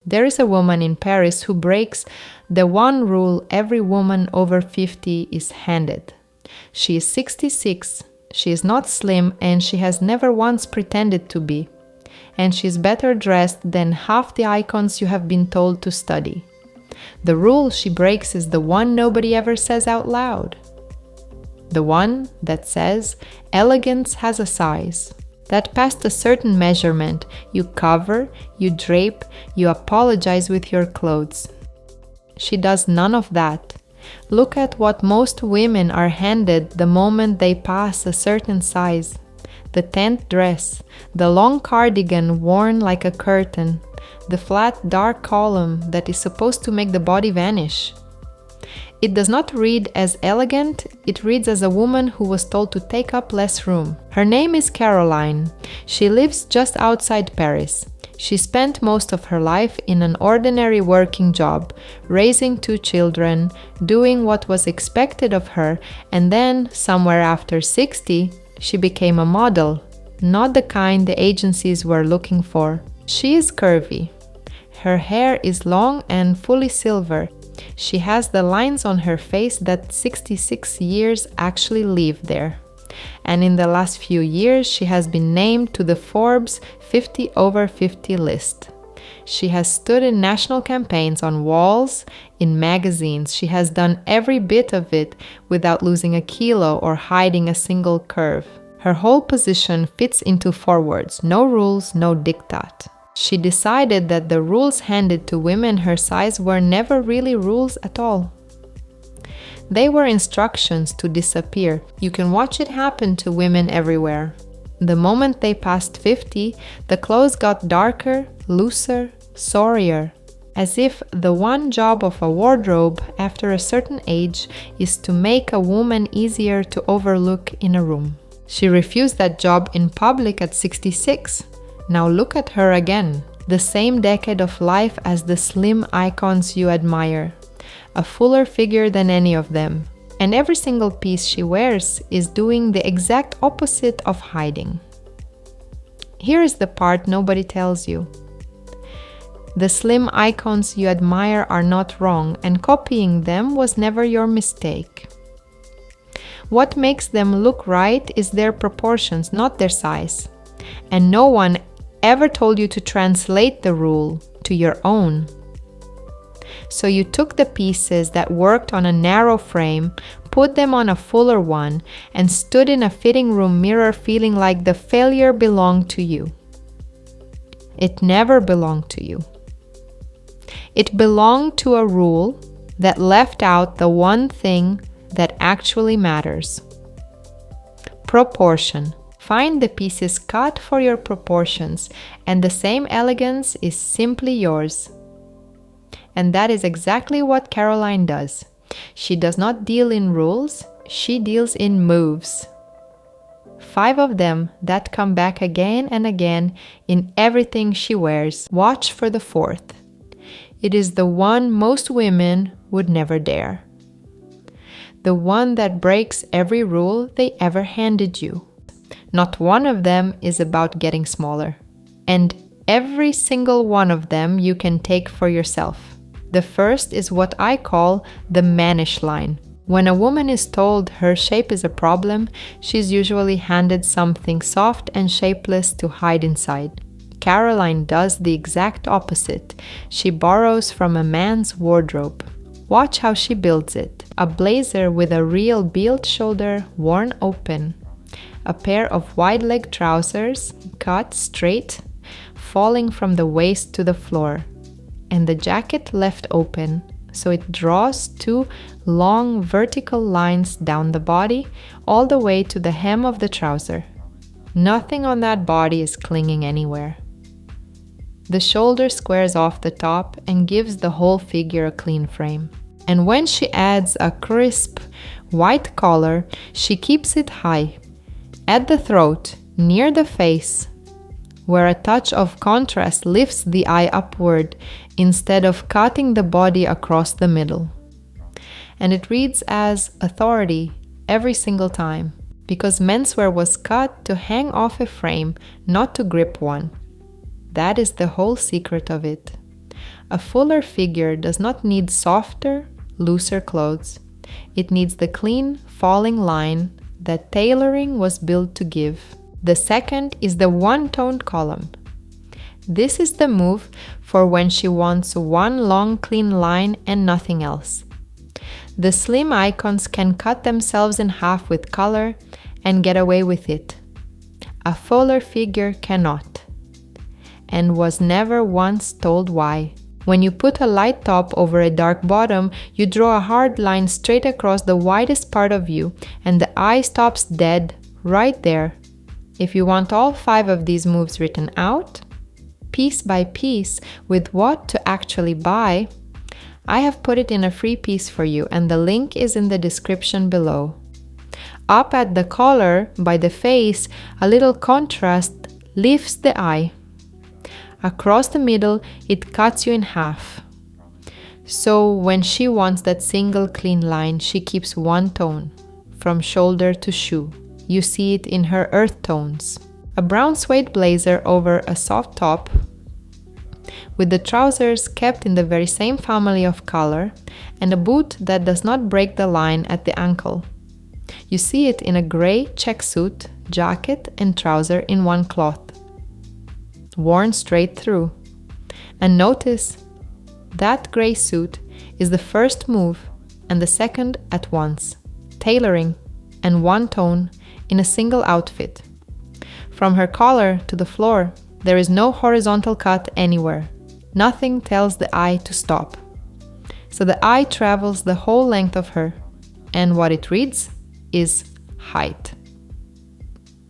There is a woman in Paris who breaks the one rule every woman over 50 is handed. She is 66, she is not slim, and she has never once pretended to be. And she is better dressed than half the icons you have been told to study. The rule she breaks is the one nobody ever says out loud. The one that says, elegance has a size. That past a certain measurement, you cover, you drape, you apologize with your clothes. She does none of that. Look at what most women are handed the moment they pass a certain size. The 10th dress, the long cardigan worn like a curtain, the flat dark column that is supposed to make the body vanish. It does not read as elegant, it reads as a woman who was told to take up less room. Her name is Caroline. She lives just outside Paris. She spent most of her life in an ordinary working job, raising 2 children, doing what was expected of her, and then, somewhere after 60, she became a model, not the kind the agencies were looking for. She is curvy. Her hair is long and fully silver. She has the lines on her face that 66 years actually live there. And in the last few years, she has been named to the Forbes 50 over 50 list. She has stood in national campaigns on walls, in magazines. She has done every bit of it without losing a kilo or hiding a single curve. Her whole position fits into 4 words: no rules, no diktat. She decided that the rules handed to women her size were never really rules at all. They were instructions to disappear. You can watch it happen to women everywhere. The moment they passed 50, the clothes got darker, looser, sorrier, as if the one job of a wardrobe after a certain age is to make a woman easier to overlook in a room. She refused that job in public at 66. Now look at her again, the same decade of life as the slim icons you admire, a fuller figure than any of them, and every single piece she wears is doing the exact opposite of hiding. Here is the part nobody tells you. The slim icons you admire are not wrong, and copying them was never your mistake. What makes them look right is their proportions, not their size. And no one ever told you to translate the rule to your own. So you took the pieces that worked on a narrow frame, put them on a fuller one, and stood in a fitting room mirror feeling like the failure belonged to you. It never belonged to you. It belonged to a rule that left out the one thing that actually matters. Proportion. Find the pieces cut for your proportions, and the same elegance is simply yours. And that is exactly what Caroline does. She does not deal in rules, she deals in moves. 5 of them that come back again and again in everything she wears. Watch for the 4th. It is the one most women would never dare. The one that breaks every rule they ever handed you. Not one of them is about getting smaller. And every single one of them you can take for yourself. The first is what I call the Mannish Line. When a woman is told her shape is a problem, she's usually handed something soft and shapeless to hide inside. Caroline does the exact opposite. She borrows from a man's wardrobe. Watch how she builds it. A blazer with a real built shoulder worn open. A pair of wide-leg trousers cut straight, falling from the waist to the floor, and the jacket left open, so it draws 2 long vertical lines down the body all the way to the hem of the trouser. Nothing on that body is clinging anywhere. The shoulder squares off the top and gives the whole figure a clean frame. And when she adds a crisp white collar, she keeps it high, at the throat, near the face, where a touch of contrast lifts the eye upward instead of cutting the body across the middle. And it reads as authority every single time, because menswear was cut to hang off a frame, not to grip one. That is the whole secret of it. A fuller figure does not need softer, looser clothes. It needs the clean, falling line that tailoring was built to give. The second is the one-toned column. This is the move for when she wants one long clean line and nothing else. The slim icons can cut themselves in half with color and get away with it. A fuller figure cannot, and was never once told why. When you put a light top over a dark bottom, you draw a hard line straight across the widest part of you, and the eye stops dead right there. If you want all 5 of these moves written out, piece by piece, with what to actually buy, I have put it in a free piece for you, and the link is in the description below. Up at the collar, by the face, a little contrast lifts the eye. Across the middle, it cuts you in half. So when she wants that single clean line, she keeps one tone, from shoulder to shoe. You see it in her earth tones. A brown suede blazer over a soft top, with the trousers kept in the very same family of color, and a boot that does not break the line at the ankle. You see it in a gray check suit, jacket and trouser in one cloth, worn straight through. And notice, that gray suit is the first move and the second at once, tailoring and one tone in a single outfit. From her collar to the floor, there is no horizontal cut anywhere. Nothing tells the eye to stop. So the eye travels the whole length of her, and what it reads is height.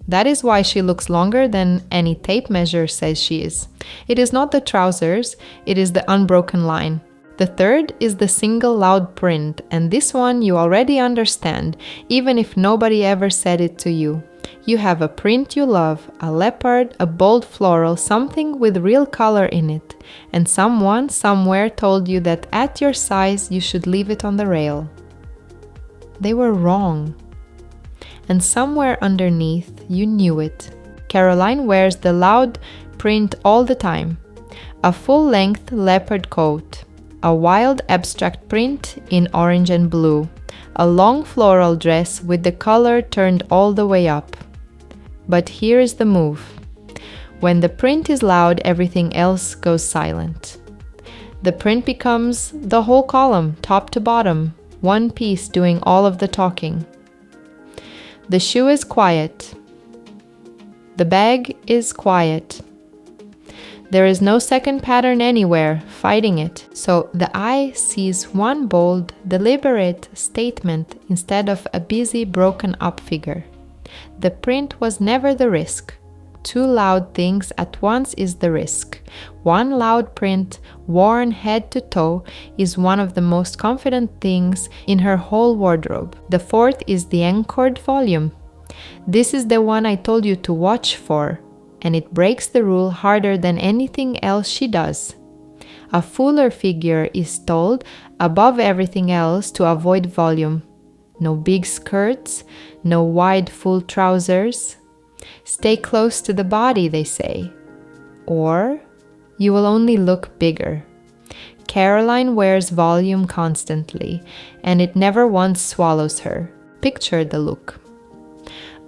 That is why she looks longer than any tape measure says she is. It is not the trousers, it is the unbroken line. The third is the single loud print, and this one you already understand, even if nobody ever said it to you. You have a print you love, a leopard, a bold floral, something with real color in it, and someone somewhere told you that at your size you should leave it on the rail. They were wrong. And somewhere underneath you knew it. Caroline wears the loud print all the time. A full-length leopard coat, a wild abstract print in orange and blue, a long floral dress with the color turned all the way up. But here is the move. When the print is loud, everything else goes silent. The print becomes the whole column, top to bottom, one piece doing all of the talking. The shoe is quiet. The bag is quiet. There is no second pattern anywhere fighting it, so the eye sees one bold, deliberate statement instead of a busy, broken-up figure. The print was never the risk. 2 loud things at once is the risk. One loud print, worn head to toe, is one of the most confident things in her whole wardrobe. The 4th is the anchored volume. This is the one I told you to watch for, and it breaks the rule harder than anything else she does. A fuller figure is told, above everything else, to avoid volume. No big skirts, no wide full trousers. Stay close to the body, they say. Or you will only look bigger. Caroline wears volume constantly, and it never once swallows her. Picture the look.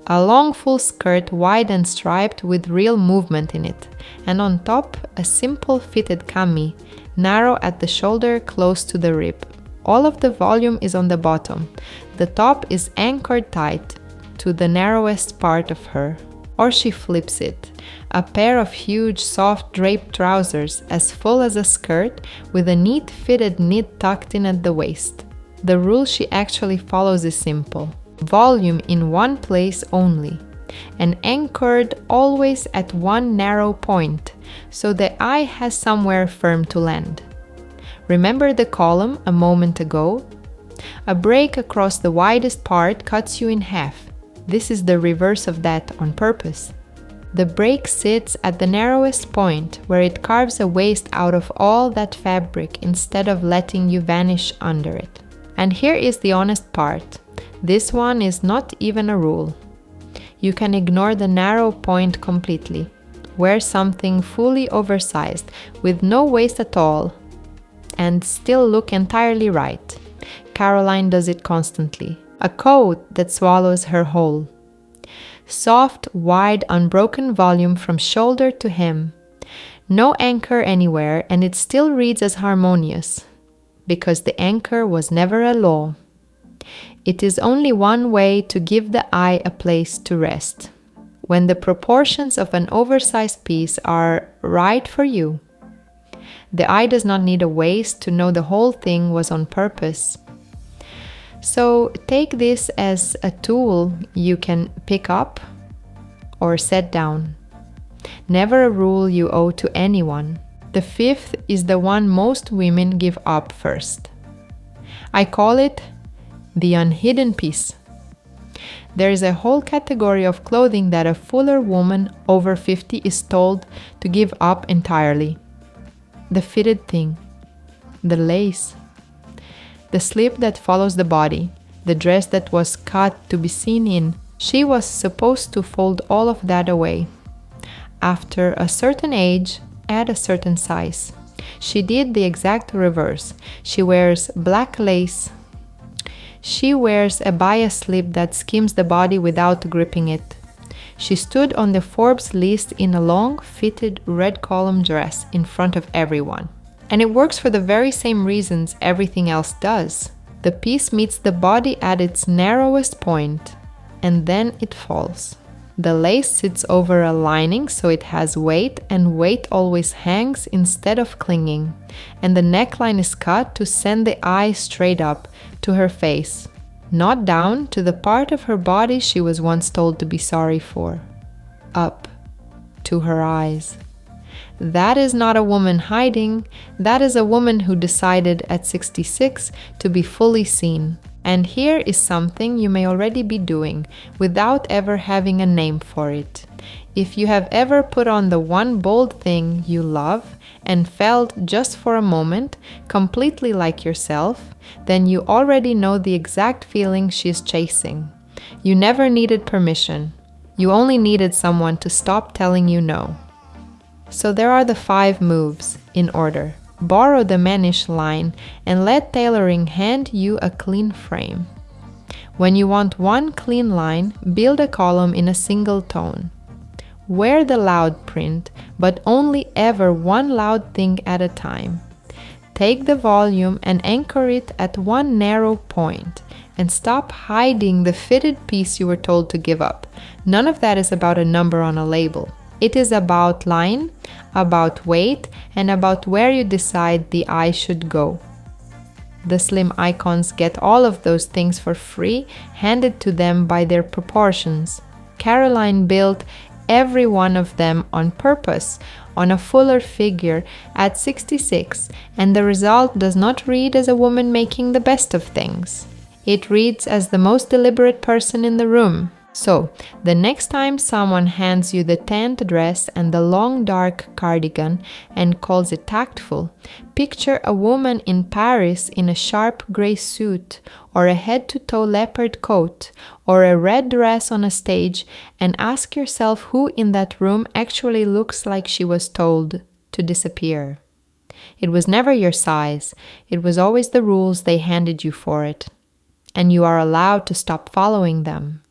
A long full skirt, wide and striped with real movement in it, and on top a simple fitted cami, narrow at the shoulder close to the rib. All of the volume is on the bottom. The top is anchored tight to the narrowest part of her. Or she flips it. A pair of huge soft draped trousers as full as a skirt with a neat fitted knit tucked in at the waist. The rule she actually follows is simple. Volume in one place only, and anchored always at one narrow point, so the eye has somewhere firm to land. Remember the column a moment ago? A break across the widest part cuts you in half. This is the reverse of that on purpose. The break sits at the narrowest point, where it carves a waist out of all that fabric instead of letting you vanish under it. And here is the honest part. This one is not even a rule. You can ignore the narrow point completely. Wear something fully oversized, with no waist at all, and still look entirely right. Caroline does it constantly. A coat that swallows her whole. Soft, wide, unbroken volume from shoulder to hem. No anchor anywhere, and it still reads as harmonious, because the anchor was never a law. It is only one way to give the eye a place to rest. When the proportions of an oversized piece are right for you, the eye does not need a waist to know the whole thing was on purpose. So take this as a tool you can pick up or set down. Never a rule you owe to anyone. The fifth is the one most women give up first. I call it the unhidden piece. There is a whole category of clothing that a fuller woman over 50 is told to give up entirely. The fitted thing, the lace, the slip that follows the body, the dress that was cut to be seen in. She was supposed to fold all of that away. After a certain age, at a certain size. She did the exact reverse. She wears black lace. She wears a bias slip that skims the body without gripping it. She stood on the Forbes list in a long, fitted red column dress in front of everyone. And it works for the very same reasons everything else does. The piece meets the body at its narrowest point, and then it falls. The lace sits over a lining so it has weight, and weight always hangs instead of clinging. And the neckline is cut to send the eye straight up to her face, not down to the part of her body she was once told to be sorry for. Up to her eyes. That is not a woman hiding, that is a woman who decided at 66 to be fully seen. And here is something you may already be doing without ever having a name for it. If you have ever put on the one bold thing you love and felt just for a moment completely like yourself, then you already know the exact feeling she's chasing. You never needed permission. You only needed someone to stop telling you no. So there are the 5 moves in order. Borrow the Mannish Line and let tailoring hand you a clean frame. When you want one clean line, build a column in a single tone. Wear the loud print, but only ever one loud thing at a time. Take the volume and anchor it at one narrow point, and stop hiding the fitted piece you were told to give up. None of that is about a number on a label. It is about line, about weight, and about where you decide the eye should go. The slim icons get all of those things for free, handed to them by their proportions. Caroline built every one of them on purpose, on a fuller figure at 66, and the result does not read as a woman making the best of things. It reads as the most deliberate person in the room. So, the next time someone hands you the tanned dress and the long dark cardigan and calls it tactful, picture a woman in Paris in a sharp gray suit, or a head-to-toe leopard coat, or a red dress on a stage, and ask yourself who in that room actually looks like she was told to disappear. It was never your size, it was always the rules they handed you for it, and you are allowed to stop following them.